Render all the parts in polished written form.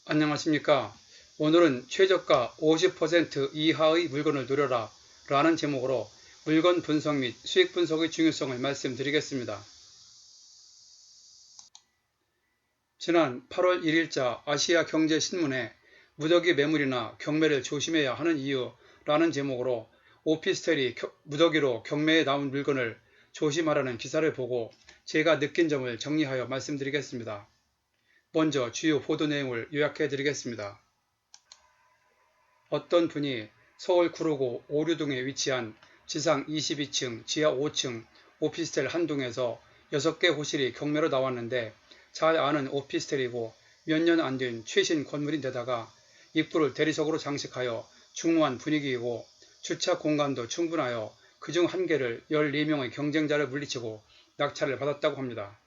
안녕하십니까. 오늘은 최저가 50% 이하의 물건을 노려라 라는 제목으로 물건 분석 및 수익 분석의 중요성을 말씀드리겠습니다. 지난 8월 1일자 아시아 경제신문에 무더기 매물이나 경매를 조심해야 하는 이유라는 제목으로 오피스텔이 무더기로 경매에 나온 물건을 조심하라는 기사를 보고 제가 느낀 점을 정리하여 말씀드리겠습니다. 먼저 주요 보도 내용을 요약해 드리겠습니다. 어떤 분이 서울 구로구 오류동에 위치한 지상 22층, 지하 5층 오피스텔 한 동에서 6개 호실이 경매로 나왔는데 잘 아는 오피스텔이고 몇 년 안 된 최신 건물인데다가 입구를 대리석으로 장식하여 중후한 분위기이고 주차 공간도 충분하여 그중 한 개를 14명의 경쟁자를 물리치고 낙찰을 받았다고 합니다.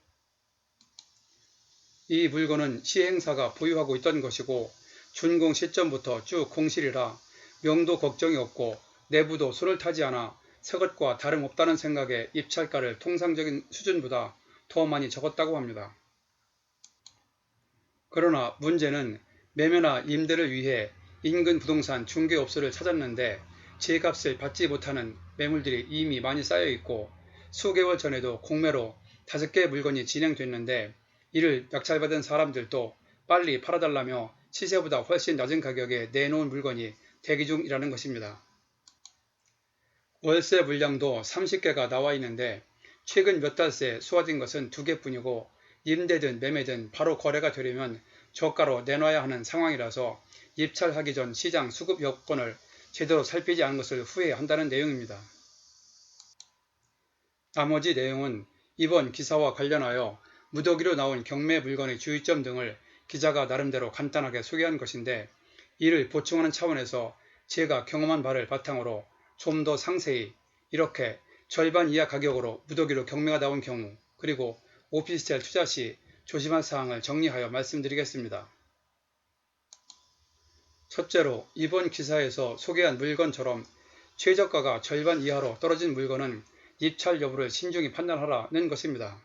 이 물건은 시행사가 보유하고 있던 것이고 준공 시점부터 쭉 공실이라 명도 걱정이 없고 내부도 손을 타지 않아 새 것과 다름없다는 생각에 입찰가를 통상적인 수준보다 더 많이 적었다고 합니다. 그러나 문제는 매매나 임대를 위해 인근 부동산 중개업소를 찾았는데 제값을 받지 못하는 매물들이 이미 많이 쌓여 있고 수개월 전에도 공매로 5개 물건이 진행됐는데 이를 낙찰받은 사람들도 빨리 팔아달라며 시세보다 훨씬 낮은 가격에 내놓은 물건이 대기 중이라는 것입니다. 월세 물량도 30개가 나와 있는데 최근 몇 달 새 쏟아진 것은 2개뿐이고 임대든 매매든 바로 거래가 되려면 저가로 내놔야 하는 상황이라서 입찰하기 전 시장 수급 여건을 제대로 살피지 않은 것을 후회한다는 내용입니다. 나머지 내용은 이번 기사와 관련하여 무더기로 나온 경매 물건의 주의점 등을 기자가 나름대로 간단하게 소개한 것인데 이를 보충하는 차원에서 제가 경험한 바를 바탕으로 좀 더 상세히 이렇게 절반 이하 가격으로 무더기로 경매가 나온 경우 그리고 오피스텔 투자 시 조심할 사항을 정리하여 말씀드리겠습니다. 첫째로 이번 기사에서 소개한 물건처럼 최저가가 절반 이하로 떨어진 물건은 입찰 여부를 신중히 판단하라는 것입니다.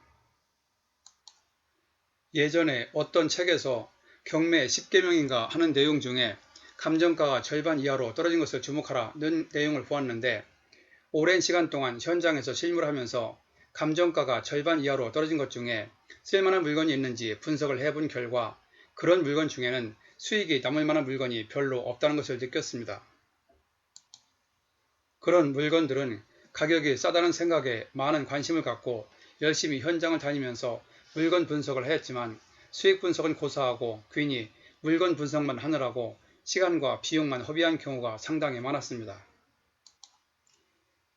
예전에 어떤 책에서 경매 10계명인가 하는 내용 중에 감정가가 절반 이하로 떨어진 것을 주목하라는 내용을 보았는데 오랜 시간 동안 현장에서 실무를 하면서 감정가가 절반 이하로 떨어진 것 중에 쓸만한 물건이 있는지 분석을 해본 결과 그런 물건 중에는 수익이 남을 만한 물건이 별로 없다는 것을 느꼈습니다. 그런 물건들은 가격이 싸다는 생각에 많은 관심을 갖고 열심히 현장을 다니면서 물건 분석을 했지만 수익 분석은 고사하고 괜히 물건 분석만 하느라고 시간과 비용만 허비한 경우가 상당히 많았습니다.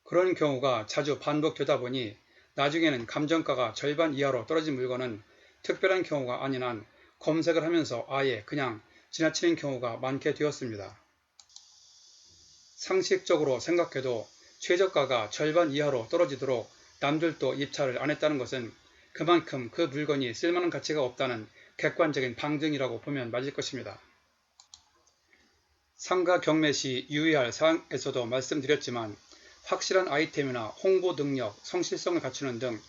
그런 경우가 자주 반복되다 보니 나중에는 감정가가 절반 이하로 떨어진 물건은 특별한 경우가 아닌 한 검색을 하면서 아예 그냥 지나치는 경우가 많게 되었습니다. 상식적으로 생각해도 최저가가 절반 이하로 떨어지도록 남들도 입찰을 안 했다는 것은 그만큼 그 물건이 쓸만한 가치가 없다는 객관적인 방증이라고 보면 맞을 것입니다. 상가 경매 시 유의할 사항에서도 말씀드렸지만 확실한 아이템이나 홍보 능력, 성실성을 갖추는 등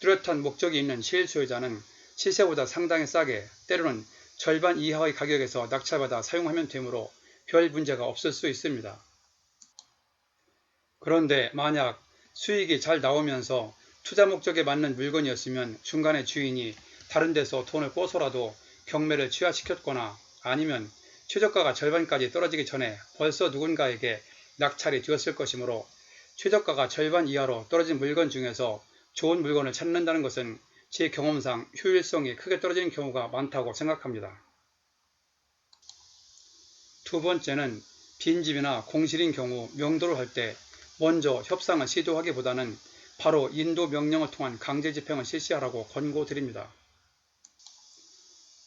뚜렷한 목적이 있는 실소유자는 시세보다 상당히 싸게 때로는 절반 이하의 가격에서 낙찰받아 사용하면 되므로 별 문제가 없을 수 있습니다. 그런데 만약 수익이 잘 나오면서 투자 목적에 맞는 물건이었으면 중간에 주인이 다른 데서 돈을 꿔서라도 경매를 취하시켰거나 아니면 최저가가 절반까지 떨어지기 전에 벌써 누군가에게 낙찰이 되었을 것이므로 최저가가 절반 이하로 떨어진 물건 중에서 좋은 물건을 찾는다는 것은 제 경험상 효율성이 크게 떨어지는 경우가 많다고 생각합니다. 두 번째는 빈집이나 공실인 경우 명도를 할 때 먼저 협상을 시도하기보다는 바로 인도 명령을 통한 강제 집행을 실시하라고 권고드립니다.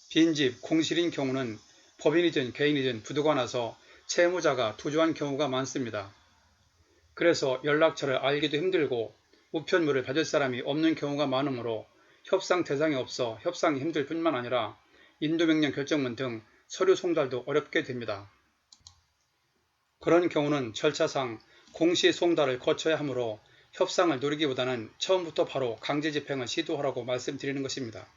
빈집, 공실인 경우는 법인이든 개인이든 부도가 나서 채무자가 도주한 경우가 많습니다. 그래서 연락처를 알기도 힘들고 우편물을 받을 사람이 없는 경우가 많으므로 협상 대상이 없어 협상이 힘들 뿐만 아니라 인도명령 결정문 등 서류 송달도 어렵게 됩니다. 그런 경우는 절차상 공시 송달을 거쳐야 하므로 협상을 노리기보다는 처음부터 바로 강제 집행을 시도하라고 말씀드리는 것입니다.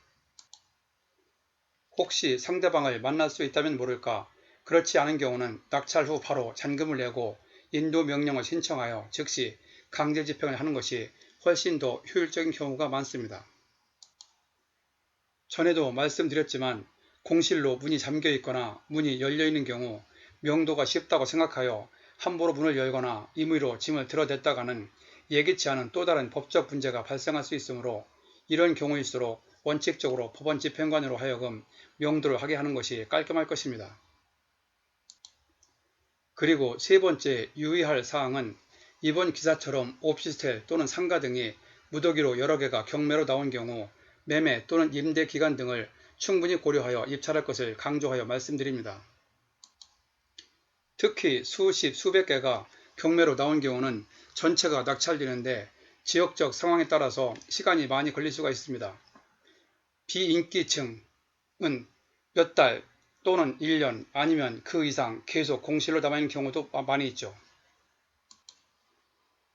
혹시 상대방을 만날 수 있다면 모를까. 그렇지 않은 경우는 낙찰 후 바로 잔금을 내고 인도 명령을 신청하여 즉시 강제 집행을 하는 것이 훨씬 더 효율적인 경우가 많습니다. 전에도 말씀드렸지만 공실로 문이 잠겨 있거나 문이 열려 있는 경우 명도가 쉽다고 생각하여 함부로 문을 열거나 임의로 짐을 들어댔다가는 예기치 않은 또 다른 법적 문제가 발생할 수 있으므로 이런 경우일수록 원칙적으로 법원 집행관으로 하여금 명도를 하게 하는 것이 깔끔할 것입니다. 그리고 세 번째 유의할 사항은 이번 기사처럼 오피스텔 또는 상가 등이 무더기로 여러 개가 경매로 나온 경우 매매 또는 임대 기간 등을 충분히 고려하여 입찰할 것을 강조하여 말씀드립니다. 특히 수십, 수백 개가 경매로 나온 경우는 전체가 낙찰되는데 지역적 상황에 따라서 시간이 많이 걸릴 수가 있습니다. 비인기층은 몇 달 또는 1년 아니면 그 이상 계속 공실로 남아있는 경우도 많이 있죠.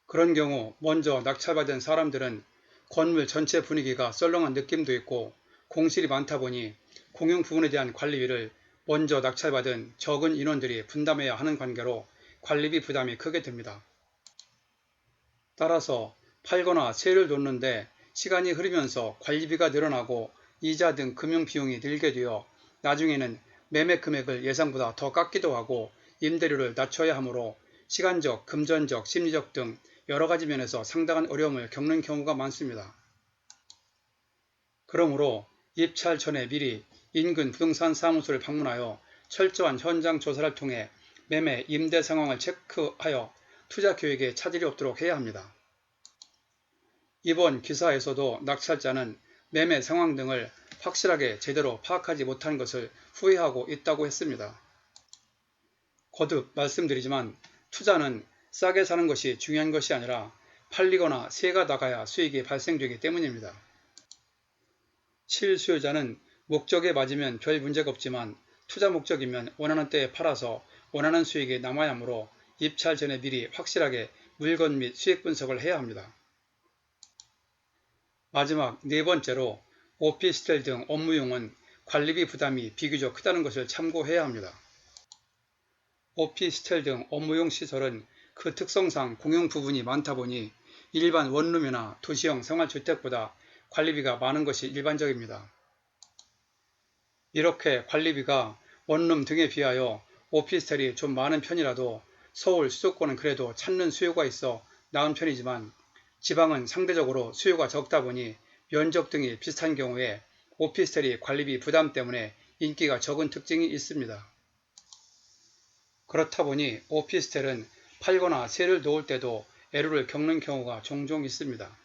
그런 경우 먼저 낙찰받은 사람들은 건물 전체 분위기가 썰렁한 느낌도 있고 공실이 많다 보니 공용 부분에 대한 관리비를 먼저 낙찰받은 적은 인원들이 분담해야 하는 관계로 관리비 부담이 크게 듭니다. 따라서 팔거나 세를 놓는데 시간이 흐르면서 관리비가 늘어나고 이자 등 금융비용이 늘게 되어 나중에는 매매 금액을 예상보다 더 깎기도 하고 임대료를 낮춰야 하므로 시간적, 금전적, 심리적 등 여러가지 면에서 상당한 어려움을 겪는 경우가 많습니다. 그러므로 입찰 전에 미리 인근 부동산 사무소를 방문하여 철저한 현장 조사를 통해 매매, 임대 상황을 체크하여 투자 계획에 차질이 없도록 해야 합니다. 이번 기사에서도 낙찰자는 매매 상황 등을 확실하게 제대로 파악하지 못한 것을 후회하고 있다고 했습니다. 거듭 말씀드리지만 투자는 싸게 사는 것이 중요한 것이 아니라 팔리거나 세가 나가야 수익이 발생되기 때문입니다. 실수요자는 목적에 맞으면 별 문제가 없지만 투자 목적이면 원하는 때에 팔아서 원하는 수익이 남아야 하므로 입찰 전에 미리 확실하게 물건 및 수익 분석을 해야 합니다. 마지막 네 번째로 오피스텔 등 업무용은 관리비 부담이 비교적 크다는 것을 참고해야 합니다. 오피스텔 등 업무용 시설은 그 특성상 공용 부분이 많다 보니 일반 원룸이나 도시형 생활주택보다 관리비가 많은 것이 일반적입니다. 이렇게 관리비가 원룸 등에 비하여 오피스텔이 좀 많은 편이라도 서울 수도권은 그래도 찾는 수요가 있어 나은 편이지만 지방은 상대적으로 수요가 적다 보니 면적 등이 비슷한 경우에 오피스텔이 관리비 부담 때문에 인기가 적은 특징이 있습니다. 그렇다 보니 오피스텔은 팔거나 세를 놓을 때도 애로를 겪는 경우가 종종 있습니다.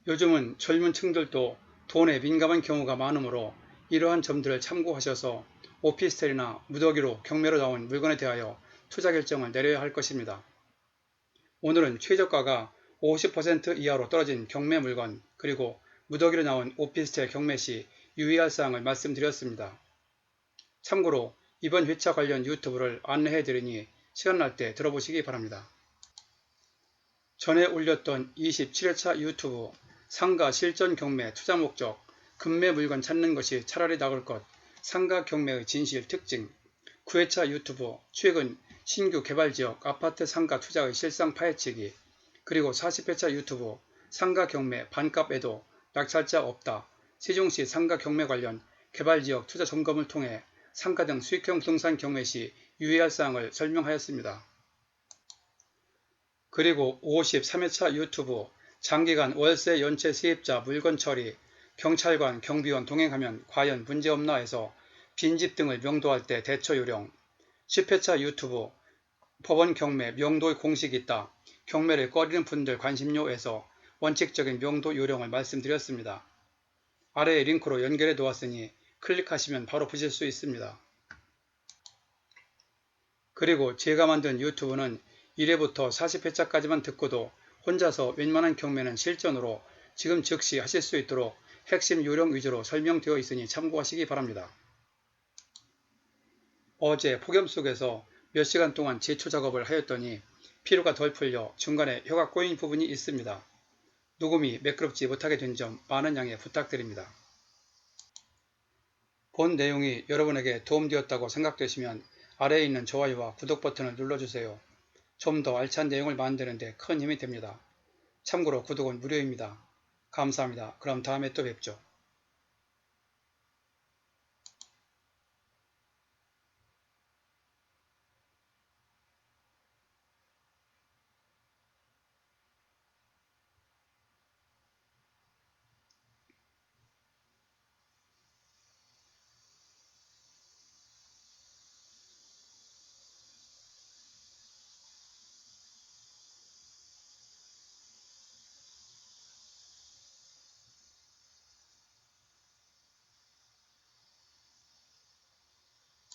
요즘은 젊은 층들도 돈에 민감한 경우가 많으므로 이러한 점들을 참고하셔서 오피스텔이나 무더기로 경매로 나온 물건에 대하여 투자 결정을 내려야 할 것입니다. 오늘은 최저가가 50% 이하로 떨어진 경매 물건 그리고 무더기로 나온 오피스텔 경매 시 유의할 사항을 말씀드렸습니다. 참고로 이번 회차 관련 유튜브를 안내해 드리니 시간 날 때 들어보시기 바랍니다. 전에 올렸던 27회차 유튜브 상가 실전 경매 투자 목적 급매 물건 찾는 것이 차라리 나을 것 상가 경매의 진실 특징 9회차 유튜브 최근 신규 개발지역 아파트 상가 투자의 실상 파헤치기 그리고 40회차 유튜브 상가 경매 반값 애도 낙찰자 없다 세종시 상가 경매 관련 개발지역 투자 점검을 통해 상가 등 수익형 부동산 경매 시 유의할 사항을 설명하였습니다. 그리고 53회차 유튜브 장기간 월세 연체 세입자 물건 처리 경찰관 경비원 동행하면 과연 문제없나 해서 빈집 등을 명도할 때 대처 요령 10회차 유튜브 법원 경매 명도의 공식이 있다. 경매를 꺼리는 분들 관심요에서 원칙적인 명도 요령을 말씀드렸습니다. 아래에 링크로 연결해 놓았으니 클릭하시면 바로 보실 수 있습니다. 그리고 제가 만든 유튜브는 1회부터 40회차까지만 듣고도 혼자서 웬만한 경매는 실전으로 지금 즉시 하실 수 있도록 핵심 요령 위주로 설명되어 있으니 참고하시기 바랍니다. 어제 폭염 속에서 몇 시간 동안 제초 작업을 하였더니 피로가 덜 풀려 중간에 혀가 꼬인 부분이 있습니다. 녹음이 매끄럽지 못하게 된 점 많은 양해 부탁드립니다. 본 내용이 여러분에게 도움되었다고 생각되시면 아래에 있는 좋아요와 구독 버튼을 눌러주세요. 좀 더 알찬 내용을 만드는 데 큰 힘이 됩니다. 참고로 구독은 무료입니다. 감사합니다. 그럼 다음에 또 뵙죠.